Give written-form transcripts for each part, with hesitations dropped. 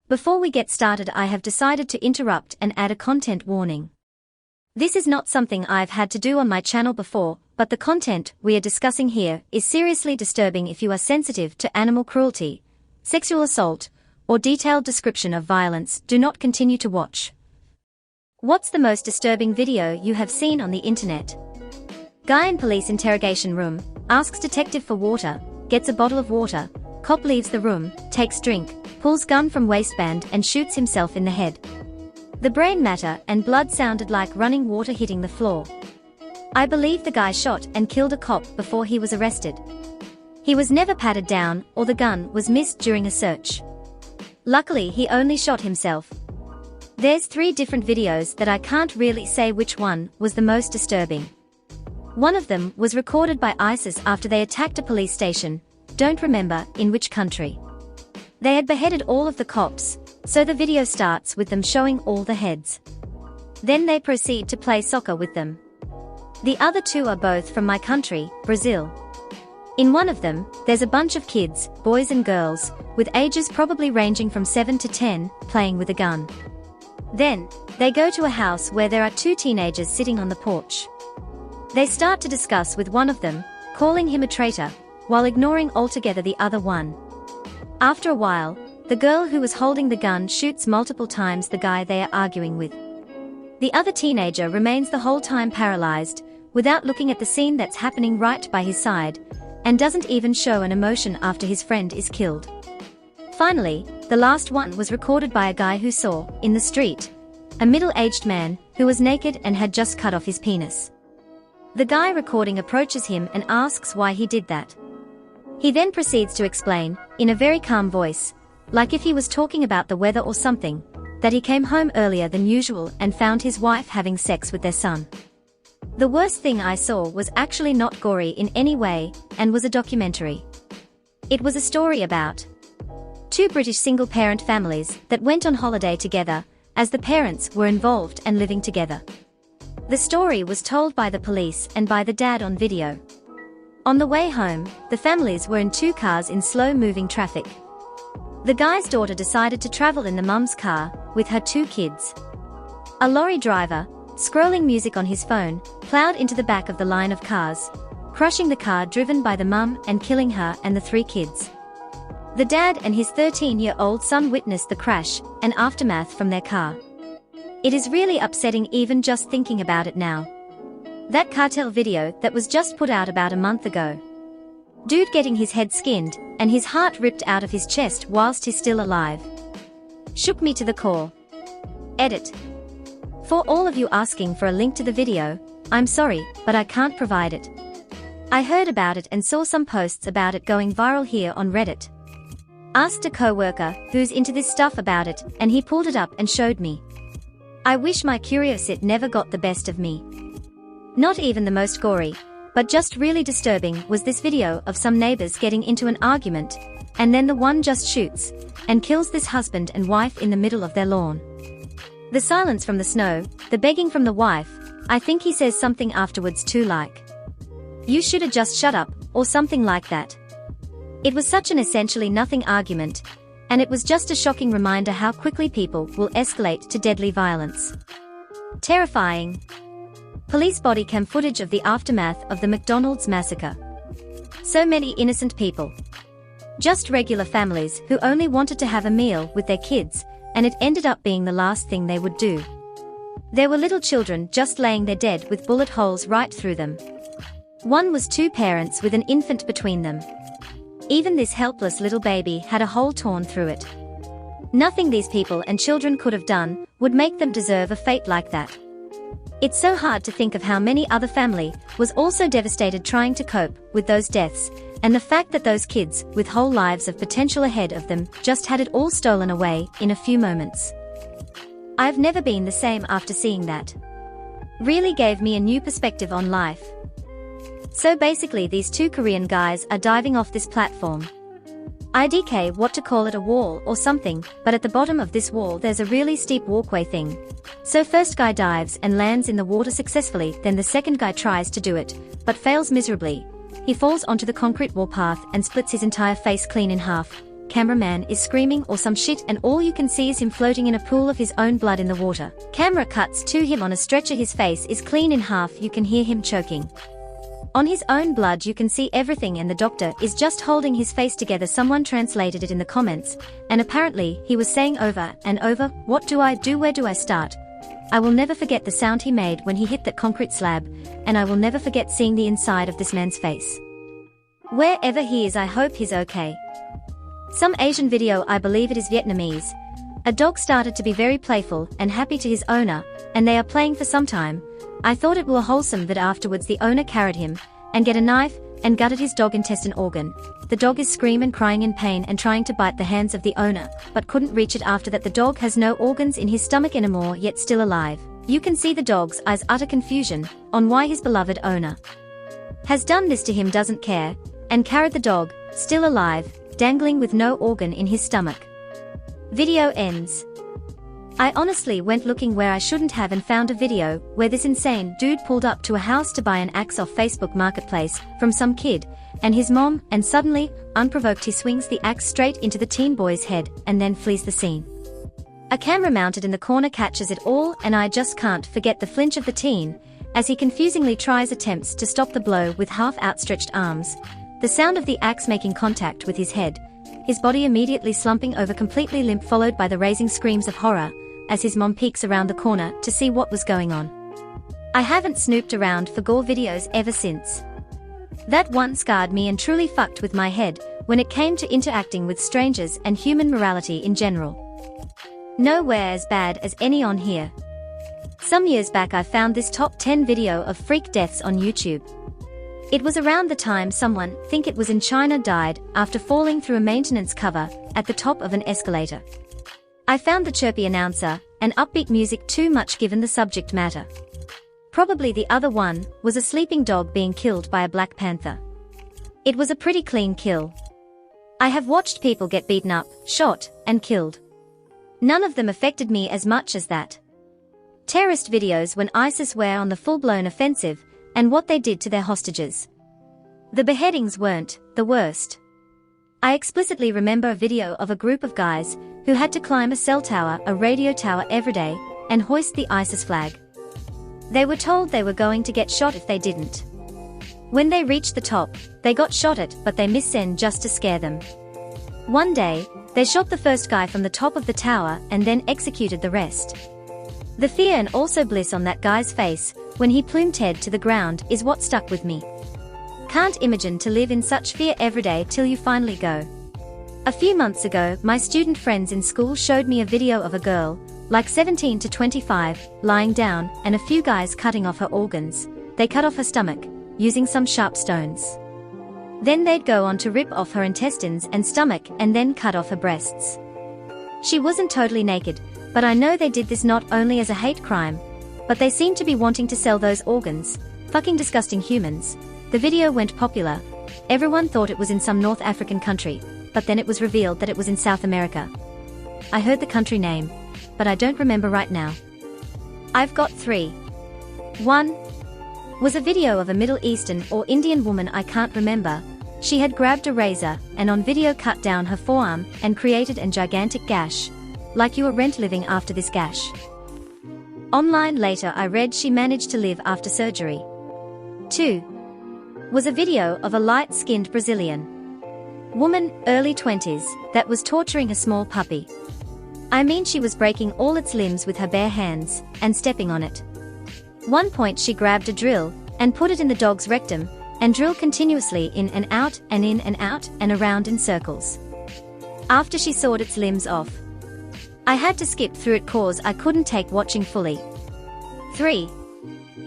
Before we get started, I have decided to interrupt and add a content warning. This is not something I've had to do on my channel before, but the content we are discussing here is seriously disturbing. If you are sensitive to animal cruelty, sexual assault, or detailed description of violence, do not continue to watch. What's the most disturbing video you have seen on the internet? Guy in police interrogation room, asks detective for water, gets a bottle of water, cop leaves the room, takes drink, pulls gun from waistband and shoots himself in the head. The brain matter and blood sounded like running water hitting the floor. I believe the guy shot and killed a cop before he was arrested. He was never patted down or the gun was missed during a search. Luckily he only shot himself. There's 3 different videos that I can't really say which one was the most disturbing. One of them was recorded by ISIS after they attacked a police station, don't remember in which country. They had beheaded all of the cops, so the video starts with them showing all the heads. Then they proceed to play soccer with them. The other 2 are both from my country, Brazil. In one of them, there's a bunch of kids, boys and girls, with ages probably ranging from 7 to 10, playing with a gun. Then, they go to a house where there are 2 teenagers sitting on the porch. They start to discuss with one of them, calling him a traitor, while ignoring altogether the other one. After a while, the girl who was holding the gun shoots multiple times the guy they are arguing with. The other teenager remains the whole time paralyzed, without looking at the scene that's happening right by his side, and doesn't even show an emotion after his friend is killed. Finally, the last one was recorded by a guy who saw, in the street, a middle-aged man who was naked and had just cut off his penis. The guy recording approaches him and asks why he did that. He then proceeds to explain, in a very calm voice, like if he was talking about the weather or something, that he came home earlier than usual and found his wife having sex with their son. The worst thing I saw was actually not gory in any way, and was a documentary. It was a story about 2 British single-parent families that went on holiday together, as the parents were involved and living together. The story was told by the police and by the dad on video. On the way home, the families were in 2 cars in slow-moving traffic. The guy's daughter decided to travel in the mum's car, with her 2 kids. A lorry driver, scrolling music on his phone, plowed into the back of the line of cars, crushing the car driven by the mum and killing her and the 3 kids. The dad and his 13-year-old son witnessed the crash and aftermath from their car. It is really upsetting even just thinking about it now. That cartel video that was just put out about a month ago. Dude getting his head skinned, and his heart ripped out of his chest whilst he's still alive. Shook me to the core. Edit. For all of you asking for a link to the video, I'm sorry, but I can't provide it. I heard about it and saw some posts about it going viral here on Reddit. Asked a co-worker who's into this stuff about it, and he pulled it up and showed me. I wish my curiosity never got the best of me. Not even the most gory, but just really disturbing was this video of some neighbors getting into an argument, and then the one just shoots and kills this husband and wife in the middle of their lawn. The silence from the snow, the begging from the wife, I think he says something afterwards too like, "You shoulda just shut up," or something like that. It was such an essentially nothing argument, and it was just a shocking reminder how quickly people will escalate to deadly violence. Terrifying. Police body cam footage of the aftermath of the McDonald's massacre. So many innocent people. Just regular families who only wanted to have a meal with their kids, and it ended up being the last thing they would do. There were little children just laying there dead with bullet holes right through them. One was 2 parents with an infant between them. Even this helpless little baby had a hole torn through it. Nothing these people and children could have done would make them deserve a fate like that. It's so hard to think of how many other family was also devastated trying to cope with those deaths, and the fact that those kids, with whole lives of potential ahead of them, just had it all stolen away in a few moments. I've never been the same after seeing that. Really gave me a new perspective on life. So basically these 2 Korean guys are diving off this platform. IDK what to call it, a wall or something, but at the bottom of this wall there's a really steep walkway thing. So first guy dives and lands in the water successfully, then the second guy tries to do it, but fails miserably. He falls onto the concrete wall path and splits his entire face clean in half, cameraman is screaming or some shit and all you can see is him floating in a pool of his own blood in the water. Camera cuts to him on a stretcher, his face is clean in half, you can hear him choking on his own blood, you can see everything and the doctor is just holding his face together. Someone translated it in the comments, and apparently he was saying over and over, what do I do, where do I start? I will never forget the sound he made when he hit that concrete slab, and I will never forget seeing the inside of this man's face. Wherever he is, I hope he's okay. Some Asian video, I believe it is Vietnamese. A dog started to be very playful and happy to his owner, and they are playing for some time. I thought it were wholesome that afterwards the owner carried him and get a knife and gutted his dog intestine organ. The dog is screaming and crying in pain and trying to bite the hands of the owner, but couldn't reach it. After that the dog has no organs in his stomach anymore, yet still alive. You can see the dog's eyes utter confusion on why his beloved owner has done this to him, doesn't care, and carried the dog, still alive, dangling with no organ in his stomach. Video ends. I honestly went looking where I shouldn't have and found a video where this insane dude pulled up to a house to buy an axe off Facebook Marketplace from some kid and his mom, and suddenly, unprovoked, he swings the axe straight into the teen boy's head and then flees the scene. A camera mounted in the corner catches it all, and I just can't forget the flinch of the teen as he confusingly attempts to stop the blow with half outstretched arms, the sound of the axe making contact with his head, his body immediately slumping over completely limp, followed by the raising screams of horror as his mom peeks around the corner to see what was going on. I haven't snooped around for gore videos ever since. That one scarred me and truly fucked with my head when it came to interacting with strangers and human morality in general. Nowhere as bad as any on here. Some years back I found this top 10 video of freak deaths on YouTube. It was around the time someone, think it was in China, died after falling through a maintenance cover at the top of an escalator. I found the chirpy announcer and upbeat music too much given the subject matter. Probably the other one was a sleeping dog being killed by a black panther. It was a pretty clean kill. I have watched people get beaten up, shot, and killed. None of them affected me as much as that. Terrorist videos when ISIS were on the full-blown offensive and what they did to their hostages. The beheadings weren't the worst. I explicitly remember a video of a group of guys who had to climb a cell tower, a radio tower every day, and hoist the ISIS flag. They were told they were going to get shot if they didn't. When they reached the top, they got shot at, but they missed send just to scare them. One day, they shot the first guy from the top of the tower and then executed the rest. The fear and also bliss on that guy's face when he plumed head to the ground is what stuck with me. Can't imagine to live in such fear every day till you finally go. A few months ago, my student friends in school showed me a video of a girl, like 17 to 25, lying down, and a few guys cutting off her organs. They cut off her stomach, using some sharp stones. Then they'd go on to rip off her intestines and stomach and then cut off her breasts. She wasn't totally naked, but I know they did this not only as a hate crime, but they seemed to be wanting to sell those organs. Fucking disgusting humans. The video went popular. Everyone thought it was in some North African country, but then it was revealed that it was in South America. I heard the country name, but I don't remember right now. I've got 3. 1 was a video of a Middle Eastern or Indian woman, I can't remember. She had grabbed a razor and on video cut down her forearm and created a gigantic gash. Like you were rent living after this gash. Online later I read she managed to live after surgery. 2 was a video of a light-skinned Brazilian woman, early 20s, that was torturing a small puppy. I mean, she was breaking all its limbs with her bare hands and stepping on it. One point she grabbed a drill and put it in the dog's rectum and drilled continuously in and out and in and out and around in circles. After she sawed its limbs off, I had to skip through it cause I couldn't take watching fully. 3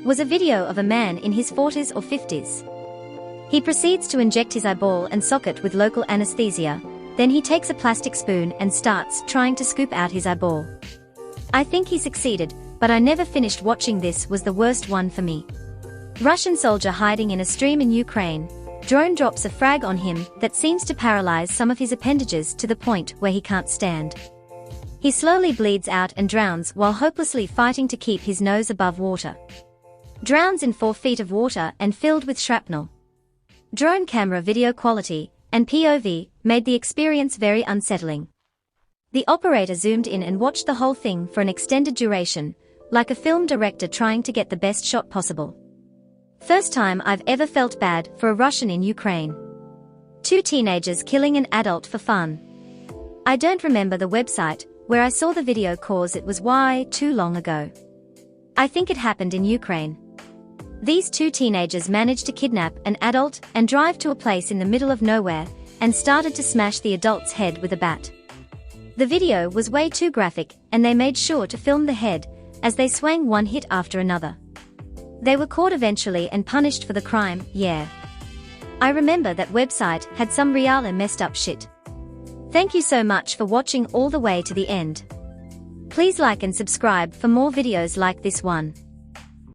was a video of a man in his 40s or 50s. He proceeds to inject his eyeball and socket with local anesthesia, then he takes a plastic spoon and starts trying to scoop out his eyeball. I think he succeeded, but I never finished watching. This was the worst one for me. Russian soldier hiding in a stream in Ukraine. Drone drops a frag on him that seems to paralyze some of his appendages to the point where he can't stand. He slowly bleeds out and drowns while hopelessly fighting to keep his nose above water. Drowns in 4 feet of water and filled with shrapnel. Drone camera video quality, and POV made the experience very unsettling. The operator zoomed in and watched the whole thing for an extended duration, like a film director trying to get the best shot possible. First time I've ever felt bad for a Russian in Ukraine. 2 teenagers killing an adult for fun. I don't remember the website where I saw the video cause it was too long ago. I think it happened in Ukraine. These 2 teenagers managed to kidnap an adult and drive to a place in the middle of nowhere and started to smash the adult's head with a bat. The video was way too graphic and they made sure to film the head as they swung one hit after another. They were caught eventually and punished for the crime, yeah. I remember that website had some real messed up shit. Thank you so much for watching all the way to the end. Please like and subscribe for more videos like this one.